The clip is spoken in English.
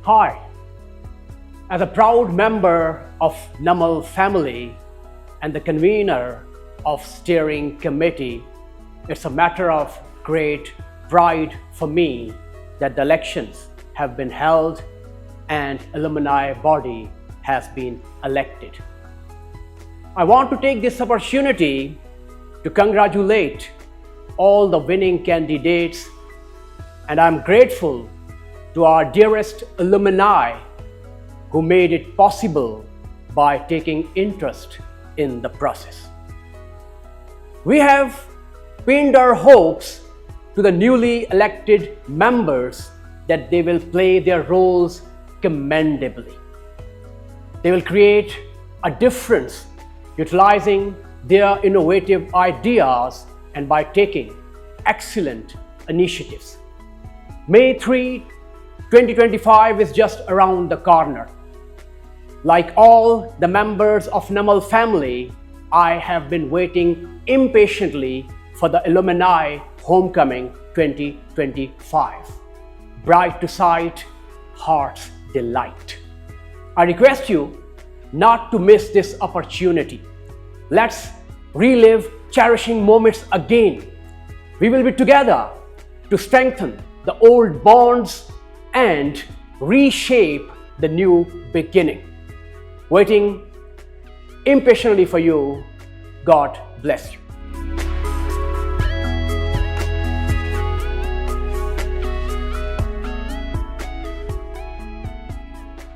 Hi, as a proud member of Namal Family and the convener of steering committee, it's a matter of great pride for me that the elections have been held and Alumni Body has been elected. I want to take this opportunity to congratulate all the winning candidates, and I'm grateful to our dearest alumni who made it possible by taking interest in the process. We have pinned our hopes to the newly elected members that they will play their roles commendably. They will create a difference utilizing their innovative ideas and by taking excellent initiatives. May 3, 2025 is just around the corner. Like all the members of Namal family, I have been waiting impatiently for the Alumni Homecoming 2025. Bright to sight, heart's delight. I request you not to miss this opportunity. Let's relive cherishing moments again. We will be together to strengthen the old bonds and reshape the new beginning. Waiting impatiently for you. God bless you.